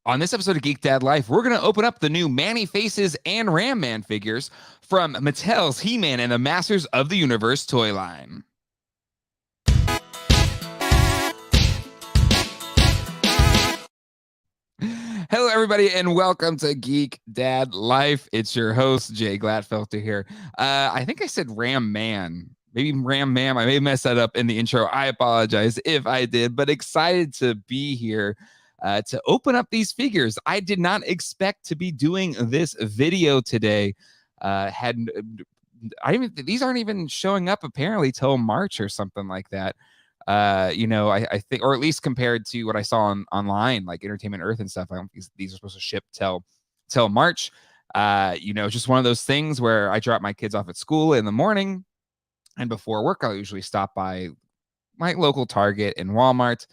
On this episode of Geek Dad Life, we're going to open up the new Manny Faces and Ram Man figures from Mattel's He-Man and the Masters of the Universe toy line. Hello, everybody, and welcome to Geek Dad Life. It's your host, Jay Gladfelter here. I think I said Ram Man. Maybe Ram Man. I may mess that up in the intro. I apologize if I did, but excited to be here to open up these figures. I did not expect to be doing this video today. These aren't even showing up apparently till March or something like that. I think, or at least compared to what I saw online, like Entertainment Earth and stuff, I don't think these are supposed to ship till March. Just one of those things where I drop my kids off at school in the morning, and before work, I'll usually stop by my local Target and Walmart.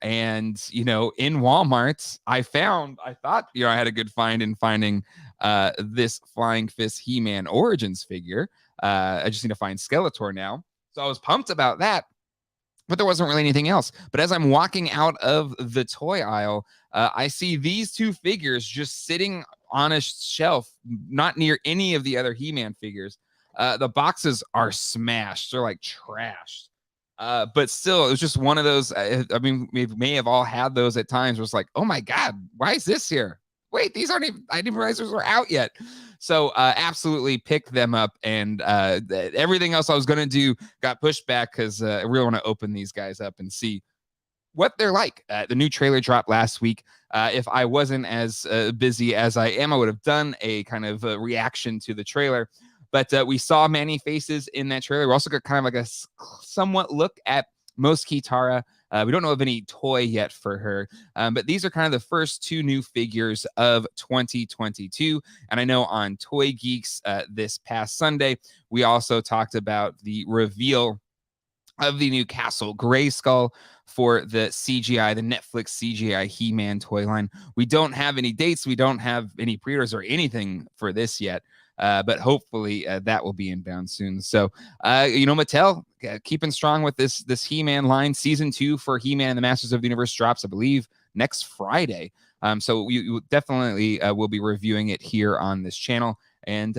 And, in Walmart, I thought, I had a good find in finding this Flying Fist He-Man Origins figure. I just need to find Skeletor now. So I was pumped about that, but there wasn't really anything else. But as I'm walking out of the toy aisle, I see these two figures just sitting on a shelf, not near any of the other He-Man figures. The boxes are smashed. They're like trashed. But still, it was just one of those. We may have all had those at times where it's like, oh my God, why is this here? Wait, these aren't even, I didn't realize those were out yet. So absolutely picked them up, and everything else I was going to do got pushed back because I really want to open these guys up and see what they're like. The new trailer dropped last week. If I wasn't as busy as I am, I would have done a kind of reaction to the trailer. But we saw Manny Faces in that trailer. We also got kind of like a somewhat look at Mos Kitara. We don't know of any toy yet for her, but these are kind of the first two new figures of 2022. And I know on Toy Geeks this past Sunday, we also talked about the reveal of the new Castle Grayskull for the CGI, the Netflix CGI He-Man toy line. We don't have any dates. We don't have any pre-orders or anything for this yet. But hopefully that will be inbound soon. So, Mattel keeping strong with this He-Man line. Season 2 for He-Man and the Masters of the Universe drops, I believe, next Friday. So you definitely will be reviewing it here on this channel. And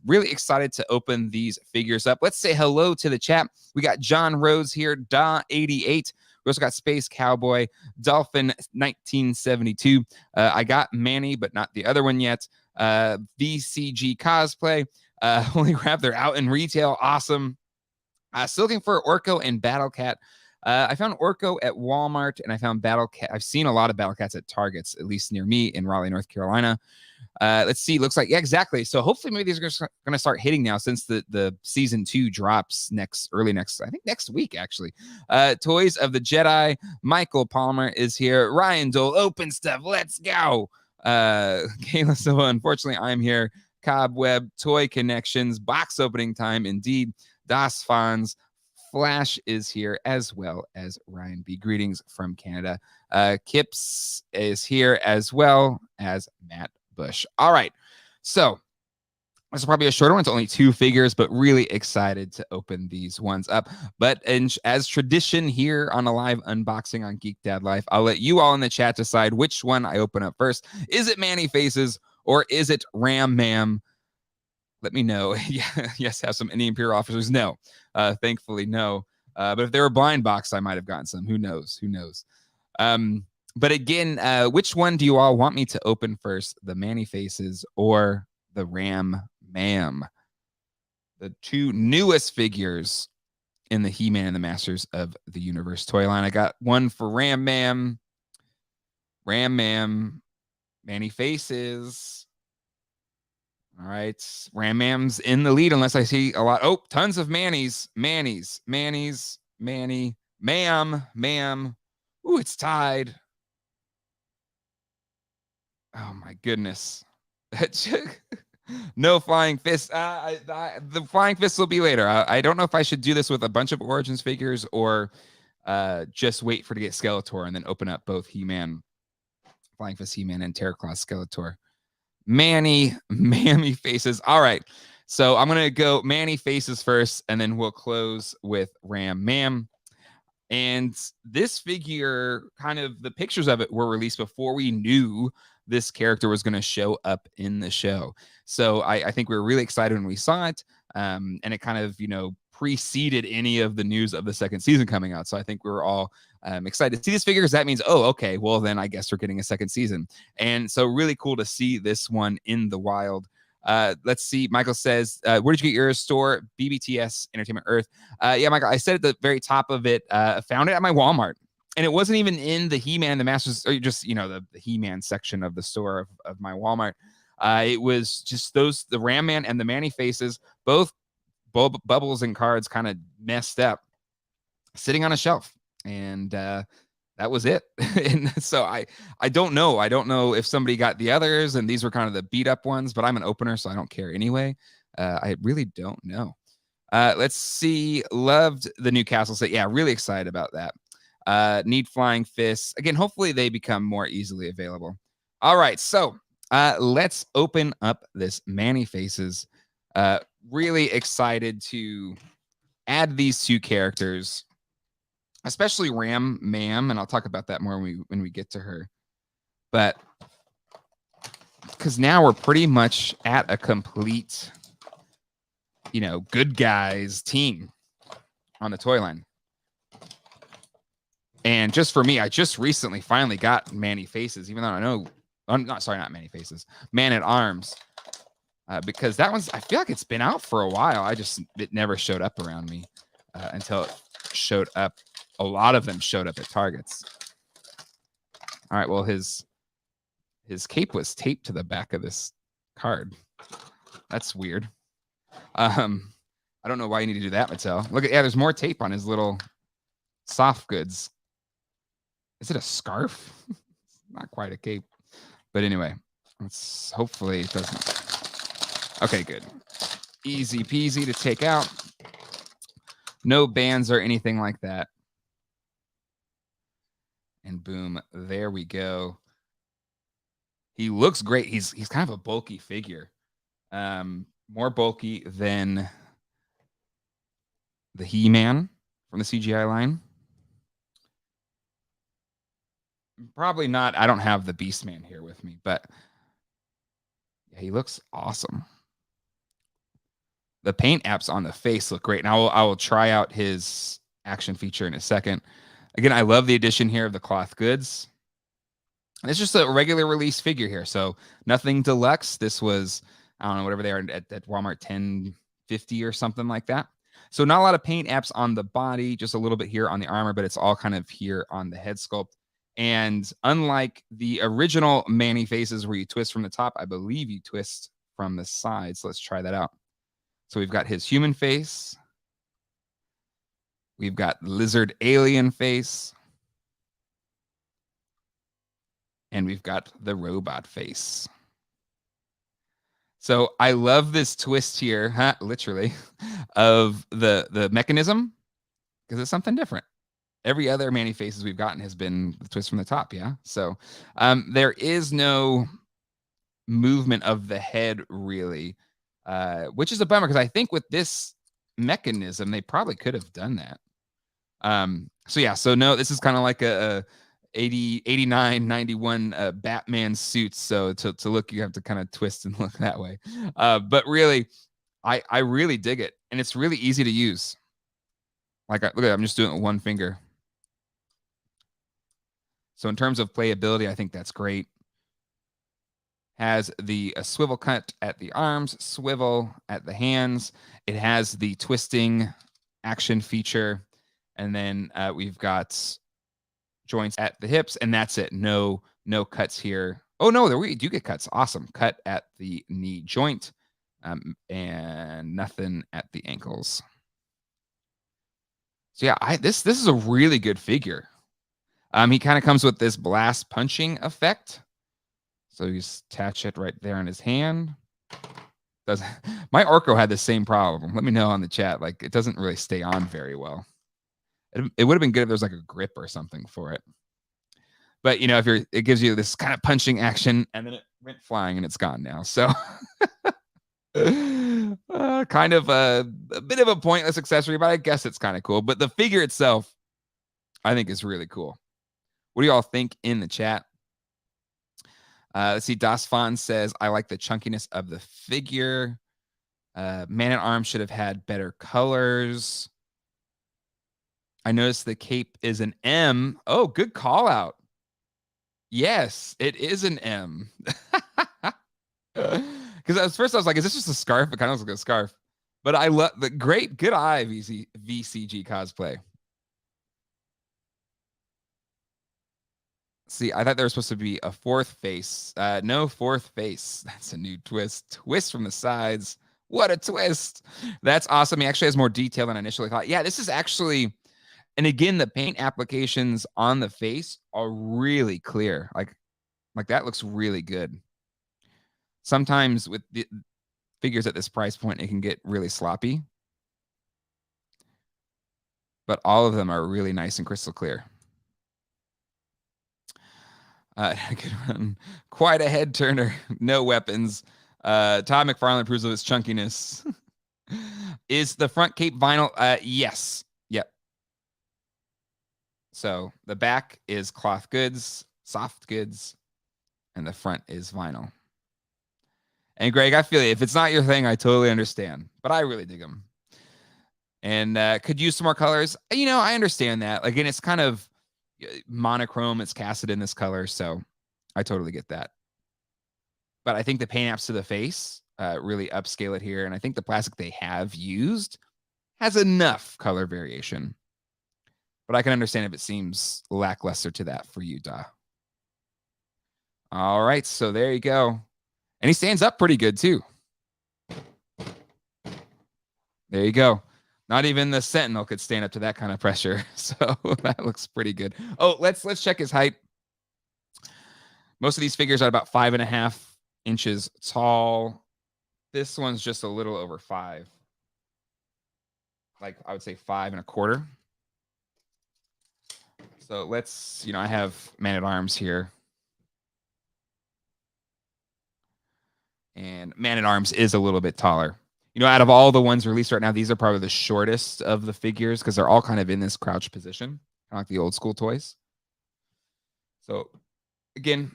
really excited to open these figures up. Let's say hello to the chat. We got John Rose here, Da88. We also got Space Cowboy, Dolphin 1972. I got Manny, but not the other one yet. VCG Cosplay. Holy crap, they're out in retail. Awesome. Still looking for Orko and Battle Cat. I found Orko at Walmart, and I found Battle Cat. I've seen a lot of Battle Cats at Targets, at least near me in Raleigh, North Carolina. Let's see. Looks like, yeah, exactly. So hopefully maybe these are going to start hitting now, since the season 2 drops early next week, actually. Toys of the Jedi. Michael Palmer is here. Ryan Dole, open stuff. Let's go. Kayla Silva, unfortunately, I'm here. Cobweb, Toy Connections, box opening time, indeed. Das Fons, Flash is here, as well as Ryan B. Greetings from Canada. Kips is here, as well as Matt Bush. All right, so this is probably a shorter one. It's only 2 figures, but really excited to open these ones up. But as tradition here on a live unboxing on Geek Dad Life, I'll let you all in the chat decide which one I open up first. Is it Manny Faces or is it Ram Man? Let me know. Yes, have some Indian Imperial officers. No, thankfully, no. But if they were blind box, I might have gotten some. Who knows? But again, which one do you all want me to open first? The Manny Faces or the Ram Man? The 2 newest figures in the He-Man and the Masters of the Universe toy line. I got one for Ram Man, Manny Faces. All right, Ram Man's in the lead unless I see a lot. Oh, tons of Manny's. Manny, ma'am. Ooh, it's tied. Oh my goodness. No Flying Fist. The Flying Fist will be later. I don't know if I should do this with a bunch of Origins figures or just wait to get Skeletor and then open up both He-Man, Flying Fist He-Man, and Terraclaw Skeletor. Manny Faces. All right. So I'm going to go Manny Faces first, and then we'll close with Ram Man. And this figure, kind of the pictures of it were released before we knew this character was going to show up in the show. So I think we were really excited when we saw it. And it kind of, preceded any of the news of the second season coming out. So I think we were all excited to see this figure because that means, oh, okay, well, then I guess we're getting a second season. And so really cool to see this one in the wild. Let's see. Michael says, where did you get your store? BBTS Entertainment Earth. Yeah, Michael, I said at the very top of it, found it at my Walmart. And it wasn't even in the He-Man, the Masters, or just, the He-Man section of the store of my Walmart. It was just the Ram Man and the Manny faces, both bubbles and cards kind of messed up, sitting on a shelf. And that was it. And so I don't know. I don't know if somebody got the others and these were kind of the beat up ones, but I'm an opener, so I don't care anyway. I really don't know. Let's see. Loved the new castle set. Yeah, really excited about that. Need flying fists. Again, hopefully they become more easily available. All right, so let's open up this Manny Faces. Really excited to add these two characters, especially Ram Ma'am, and I'll talk about that more when we get to her. But because now we're pretty much at a complete, good guys team on the toy line. And just for me, I just recently finally got Manny Faces, even though I know, not Manny Faces, Man at Arms. Because that one's, I feel like it's been out for a while. It never showed up around me until it showed up. A lot of them showed up at Targets. All right, well, his cape was taped to the back of this card. That's weird. I don't know why you need to do that, Mattel. Look at, there's more tape on his little soft goods. Is it a scarf? Not quite a cape. But anyway, hopefully it doesn't. Okay, good. Easy peasy to take out. No bands or anything like that. And boom, there we go. He looks great. He's kind of a bulky figure. More bulky than the He-Man from the CGI line. Probably not. I don't have the Beastman here with me, but yeah, he looks awesome. The paint apps on the face look great. And I will try out his action feature in a second. Again, I love the addition here of the cloth goods. And it's just a regular release figure here. So nothing deluxe. This was, I don't know, whatever they are at Walmart, $10.50 or something like that. So not a lot of paint apps on the body, just a little bit here on the armor, but it's all kind of here on the head sculpt. And unlike the original Manny Faces where you twist from the top, I believe you twist from the sides. So let's try that out. So we've got his human face. We've got lizard alien face. And we've got the robot face. So I love this twist here, literally, of the mechanism, because it's something different. Every other Manny Faces we've gotten has been the twist from the top, yeah? So there is no movement of the head, really. Which is a bummer because I think with this mechanism, they probably could have done that. So yeah, so no, this is kind of like a 80, 89, 91 Batman suits. So to look, you have to kind of twist and look that way. But really, I really dig it. And it's really easy to use. Like, look at it, I'm just doing it with one finger. So in terms of playability, I think that's great. Has the swivel cut at the arms, swivel at the hands. It has the twisting action feature. And then we've got joints at the hips, and that's it. No cuts here. Oh, no, we do get cuts. Awesome. Cut at the knee joint and nothing at the ankles. So yeah, this is a really good figure. He kind of comes with this blast punching effect. So you just attach it right there on his hand. My Orko had the same problem. Let me know on the chat. Like, it doesn't really stay on very well. It would have been good if there was like a grip or something for it. But if it gives you this kind of punching action, and then it went flying and it's gone now. So kind of a bit of a pointless accessory, but I guess it's kind of cool. But the figure itself I think is really cool. What do y'all think in the chat? Let's see. Das Fon says, I like the chunkiness of the figure. Man at Arms should have had better colors. I noticed the cape is an M. Oh, good call out. Yes, it is an M. Because at first I was like, is this just a scarf? It kind of looks like a scarf. But I love the good eye VCG cosplay. See, I thought there was supposed to be a fourth face. No fourth face. That's a new twist. Twist from the sides. What a twist. That's awesome. He actually has more detail than I initially thought. Yeah, this is actually, and again, the paint applications on the face are really clear. Like that looks really good. Sometimes with the figures at this price point, it can get really sloppy. But all of them are really nice and crystal clear. Good one. Quite a head turner. No weapons. Todd McFarlane proves of its chunkiness. Is the front cape vinyl? Yes. Yep. So the back is cloth goods, soft goods, and the front is vinyl. And Greg, I feel you. If it's not your thing, I totally understand. But I really dig them. And could use some more colors. You know, I understand that. Again, it's kind of monochrome. It's casted in this color, so I totally get that. But I think the paint apps to the face really upscale it here. And I think the plastic they have used has enough color variation. But I can understand if it seems lackluster to that for you, Da. All right, so there you go. And he stands up pretty good, too. There you go. Not even the Sentinel could stand up to that kind of pressure. So that looks pretty good. Oh, let's check his height. Most of these figures are about 5.5 inches tall. This one's just a little over 5. Like, I would say 5.25. So let's, I have Man at Arms here. And Man at Arms is a little bit taller. Out of all the ones released right now, these are probably the shortest of the figures because they're all kind of in this crouch position, kind of like the old school toys. So, again,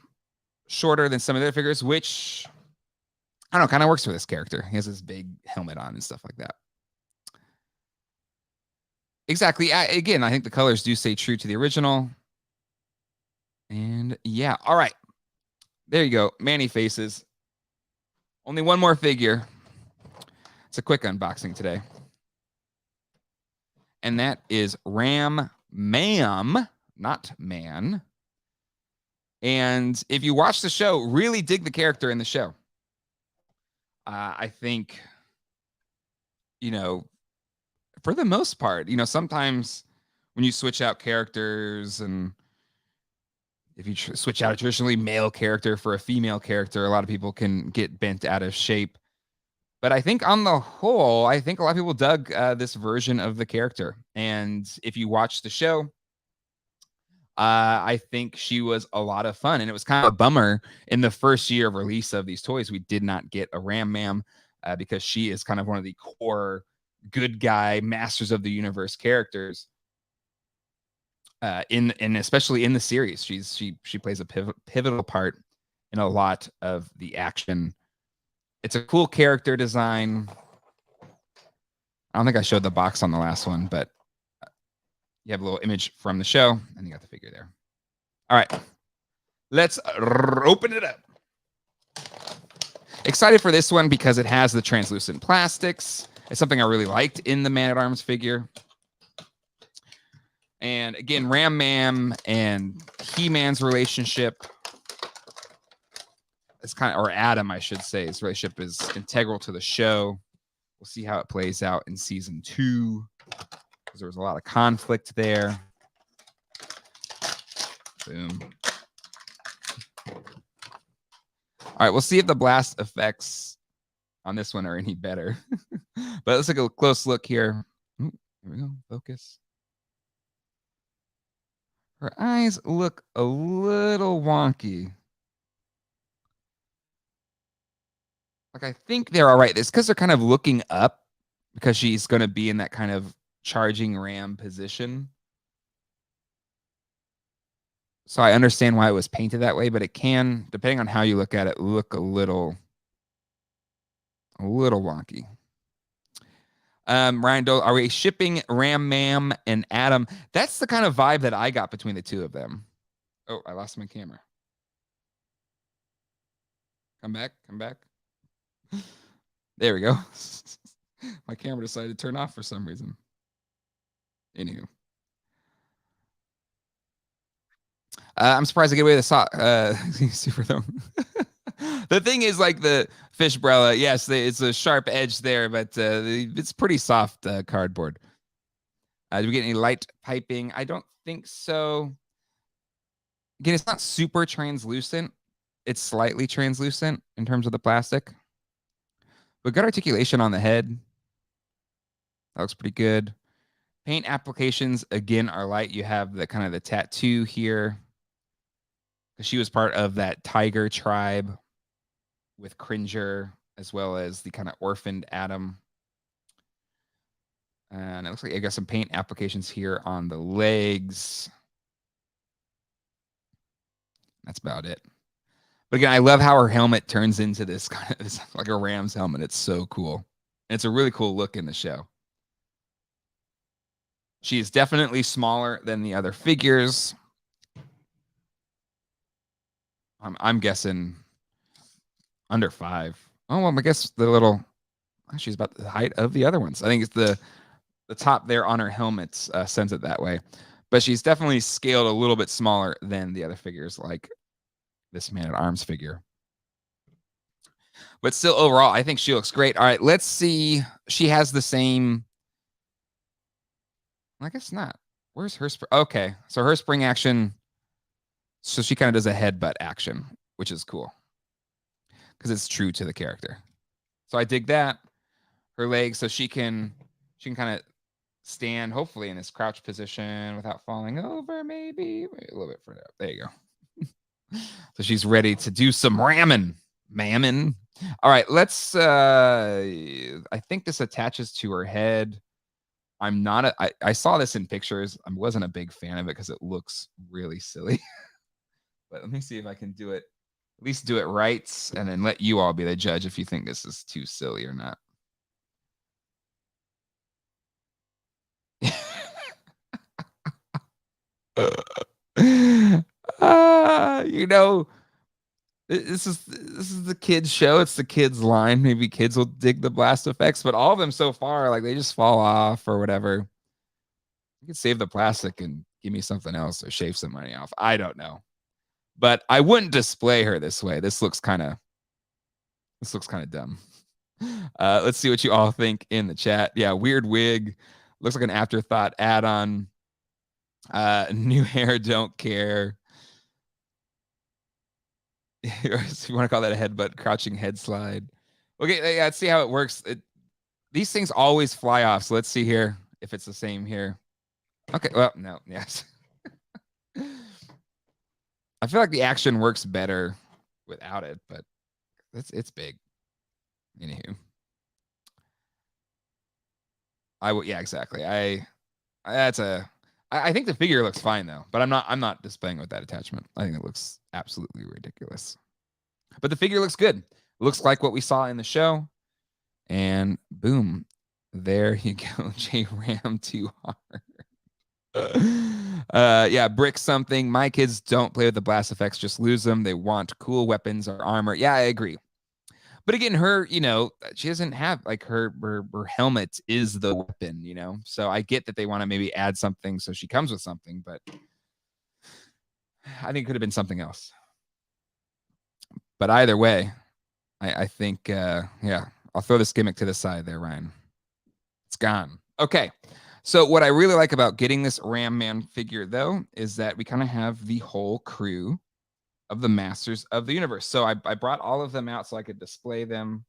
shorter than some of their figures, which, I don't know, kind of works for this character. He has this big helmet on and stuff like that. Exactly. Again, I think the colors do stay true to the original. And yeah, all right. There you go. Manny faces. Only one more figure. It's a quick unboxing today. And that is Ram Ma'am, not Man. And if you watch the show, really dig the character in the show. I think, for the most part, sometimes when you switch out characters and if you switch out a traditionally male character for a female character, a lot of people can get bent out of shape. But I think on the whole, I think a lot of people dug this version of the character. And if you watch the show, I think she was a lot of fun. And it was kind of a bummer in the first year of release of these toys, we did not get a Ram Ma'am because she is kind of one of the core good guy Masters of the Universe characters. And especially in the series, she plays a pivotal part in a lot of the action. It's a cool character design. I don't think I showed the box on the last one, but you have a little image from the show, and you got the figure there. All right, let's open it up. Excited for this one because it has the translucent plastics. It's something I really liked in the Man at Arms figure. And again, Ram Ma'am and He-Man's relationship is or Adam, I should say, his relationship is integral to the show. We'll see how it plays out in season 2 because there was a lot of conflict there. Boom. All right, we'll see if the blast effects on this one are any better. But let's take a close look here. Ooh, here we go. Focus. Her eyes look a little wonky. Like, I think they're all right. It's because they're kind of looking up because she's going to be in that kind of charging ram position. So I understand why it was painted that way, but it can, depending on how you look at it, look a little wonky. Ryan Dole, are we shipping Ram Mam and Adam? That's the kind of vibe that I got between the two of them. Oh, I lost my camera. Come back, come back. There we go. My camera decided to turn off for some reason. Anywho. I'm surprised to get away with the sock. Super though. The thing is, like the fish brella, yes, it's a sharp edge there, but it's pretty soft cardboard. Do we get any light piping? I don't think so. Again, it's not super translucent. It's slightly translucent in terms of the plastic. But good articulation on the head. That looks pretty good. Paint applications, again, are light. You have the kind of the tattoo here. She was part of that tiger tribe with Cringer, as well as the kind of orphaned Adam. And it looks like I got some paint applications here on the legs. That's about it. But again, I love how her helmet turns into this kind of this, like a Rams helmet. It's so cool. And it's a really cool look in the show. She is definitely smaller than the other figures. I'm guessing under 5. Oh, well, I guess the little, she's about the height of the other ones. I think it's the top there on her helmet sends it that way. But she's definitely scaled a little bit smaller than the other figures, like this Man-at-Arms figure. But still, overall, I think she looks great. All right, let's see. She has the same. I guess not. Where's her? Okay, so her spring action. So she kind of does a headbutt action, which is cool because it's true to the character. So I dig that. Her legs, so she can kind of stand, hopefully, in this crouch position without falling over. Maybe a little bit further up. There you go. So she's ready to do some ramming. Mammon. All right, let's I think this attaches to her head. I'm not I saw this in pictures. I wasn't a big fan of it because it looks really silly. But let me see if I can do it, at least do it right, and then let you all be the judge if you think this is too silly or not. You know, this is the kids show. It's the kids line. Maybe kids will dig the blast effects, but all of them so far, like they just fall off or whatever. You could save the plastic and give me something else or shave some money off. I don't know, but I wouldn't display her this way. This looks kind of dumb. Let's see what you all think in the chat. Yeah, weird wig. Looks like an afterthought add-on. New hair, don't care. You want to call that a headbutt, crouching head slide. Okay, yeah, let's see how it works. These things always fly off, so let's see here if it's the same here. Okay, well, no, yes. I feel like the action works better without it, but it's big. Anywho. Yeah, exactly. I think the figure looks fine though, but I'm not displaying with that attachment. I think it looks absolutely ridiculous. But the figure looks good. Looks like what we saw in the show. And boom, there you go. J Ram too hard. Yeah, brick something. My kids don't play with the blast effects, just lose them. They want cool weapons or armor. Yeah, I agree. But again, her, she doesn't have like her helmet is the weapon, So I get that they want to maybe add something so she comes with something, but I think it could have been something else. But either way, I think yeah, I'll throw this gimmick to the side there, Ryan. It's gone. Okay. So what I really like about getting this Ram Man figure though is that we kind of have the whole crew of the Masters of the Universe. So I brought all of them out so I could display them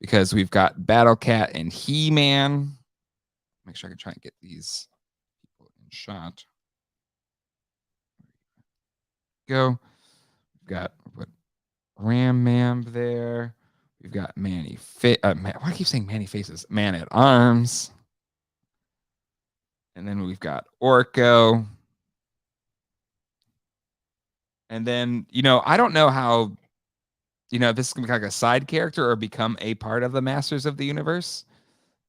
because we've got Battle Cat and He-Man. Make sure I can try and get these people in shot. Go. We've got Ram Man there. We've got Manny. Why do I keep saying Manny Faces? Man-at-Arms. And then we've got Orko. And then, I don't know how, if this is gonna be like a side character or become a part of the Masters of the Universe.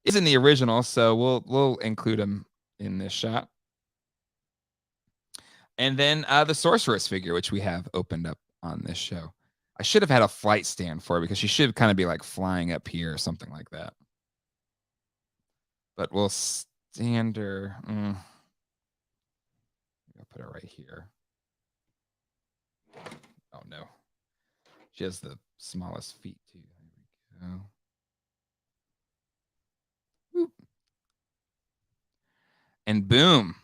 Is in the original, so we'll include him in this shot. And then the sorceress figure, which we have opened up on this show. I should have had a flight stand for her because she should kind of be like flying up here or something like that. But we'll stand her. I'll put her right here. Oh no. She has the smallest feet too. There we go. Whoop. And boom.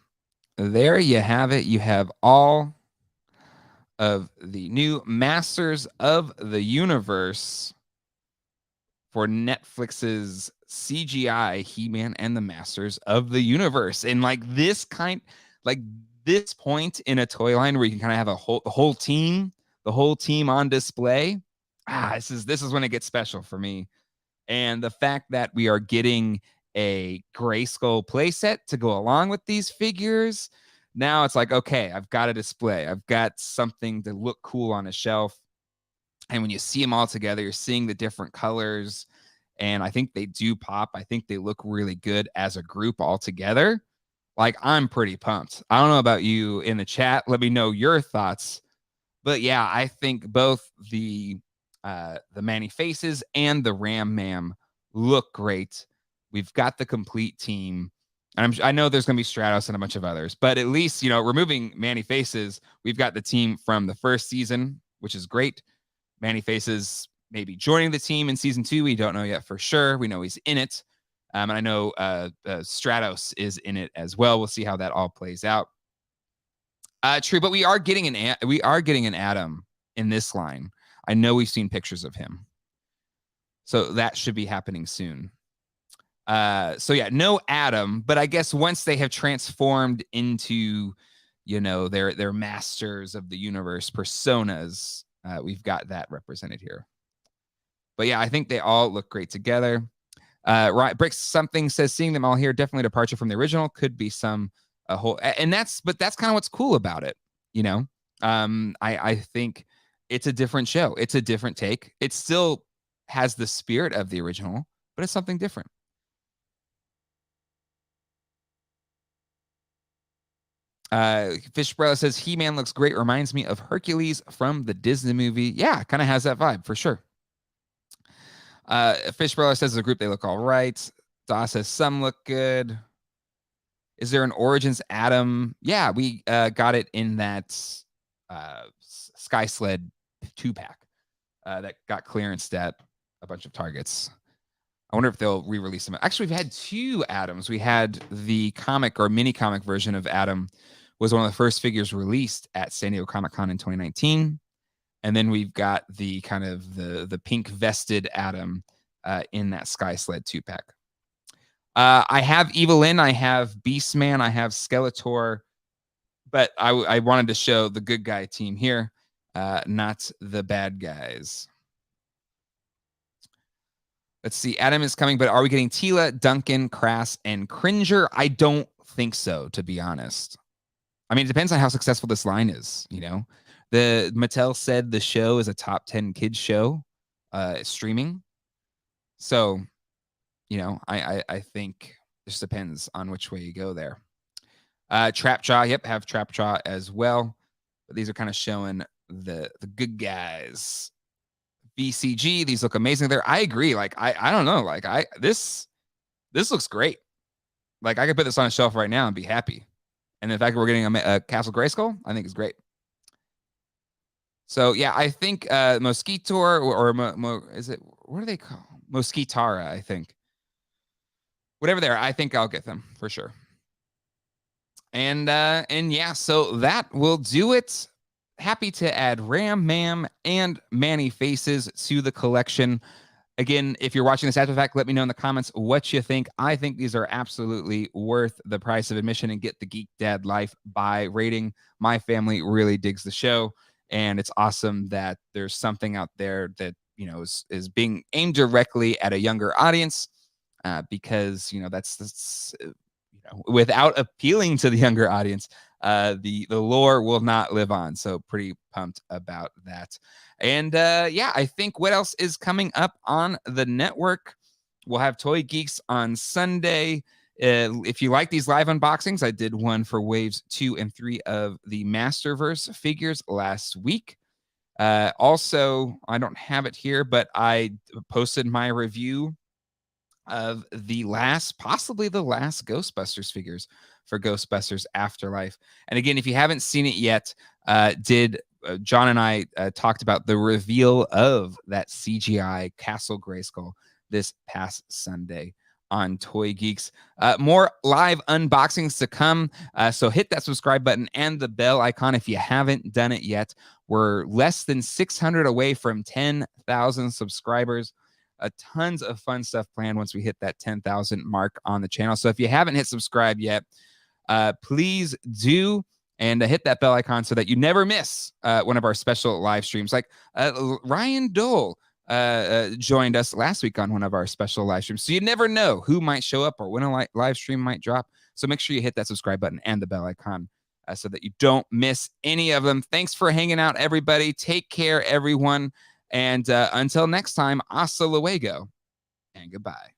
There you have it. You have all of the new Masters of the Universe for Netflix's CGI He-Man and the Masters of the Universe. And like this point in a toy line where you can kind of have the whole team on display. This is when it gets special for me. And the fact that we are getting a Grayskull playset to go along with these figures. Now it's like, okay, I've got a display. I've got something to look cool on a shelf. And when you see them all together, you're seeing the different colors. And I think they do pop. I think they look really good as a group all together. Like, I'm pretty pumped. I don't know about you in the chat. Let me know your thoughts. But yeah, I think both the Manny Faces and the Ram Mam look great. We've got the complete team. And I know there's going to be Stratos and a bunch of others, but at least, removing Manny Faces, we've got the team from the first season, which is great. Manny Faces maybe joining the team in season 2. We don't know yet for sure. We know he's in it. And I know Stratos is in it as well. We'll see how that all plays out. True, but we are getting an Adam in this line. I know we've seen pictures of him. So that should be happening soon. So yeah, no Adam, but I guess once they have transformed into, their Masters of the Universe personas, we've got that represented here. But yeah, I think they all look great together. Right, Bricks something says seeing them all here definitely a departure from the original. Could be a whole, and that's kind of what's cool about it. I think it's a different show. It's a different take. It still has the spirit of the original, but it's something different. Fishbrella says He-Man looks great. Reminds me of Hercules from the Disney movie. Yeah, kind of has that vibe for sure. Fishbrella says as a group they look all right. Daw says some look good. Is there an Origins Adam? Yeah, we got it in that Sky Sled 2-pack that got clearanced at a bunch of Targets. I wonder if they'll re-release them. Actually, we've had 2 Adams. We had the comic or mini comic version of Adam was one of the first figures released at San Diego Comic-Con in 2019. And then we've got the kind of the pink vested Adam in that Sky Sled 2-pack. I have Evelyn, I have Beastman, I have Skeletor, but I wanted to show the good guy team here, not the bad guys. Let's see. Adam is coming, but are we getting Tila, Duncan, Crass, and Cringer? I don't think so, to be honest. I mean, it depends on how successful this line is, The Mattel said the show is a top 10 kids show streaming. So, I think this depends on which way you go there. Trapjaw, yep, have Trapjaw as well. But these are kind of showing the good guys. BCG, these look amazing there. I agree. Like, I don't know. Like, this looks great. Like, I could put this on a shelf right now and be happy. And the fact that we're getting a Castle Grayskull, I think is great. So yeah, I think Mosquitor or is it, what do they call Mosquitara? I think whatever they are, I think I'll get them for sure. And yeah, so that will do it. Happy to add Ram, Mam, and Manny Faces to the collection. Again, if you're watching this after the fact, let me know in the comments what you think. I think these are absolutely worth the price of admission and get the Geek Dad Life buy rating. My family really digs the show, and it's awesome that there's something out there that is being aimed directly at a younger audience, because that's without appealing to the younger audience, the lore will not live on. So pretty pumped about that. And yeah, I think what else is coming up on the network? We'll have Toy Geeks on Sunday. If you like these live unboxings, I did one for waves 2 and 3 of the Masterverse figures last week. Also, I don't have it here, but I posted my review of possibly the last Ghostbusters figures for Ghostbusters Afterlife. And again, if you haven't seen it yet, John and I talked about the reveal of that CGI Castle Grayskull this past Sunday on Toy Geeks. More live unboxings to come. So hit that subscribe button and the bell icon if you haven't done it yet. We're less than 600 away from 10,000 subscribers. Tons of fun stuff planned once we hit that 10,000 mark on the channel. So if you haven't hit subscribe yet, please do, and hit that bell icon so that you never miss one of our special live streams. Like Ryan Dole joined us last week on one of our special live streams. So you never know who might show up or when a live stream might drop. So make sure you hit that subscribe button and the bell icon so that you don't miss any of them. Thanks for hanging out, everybody. Take care, everyone. And until next time, hasta luego and goodbye.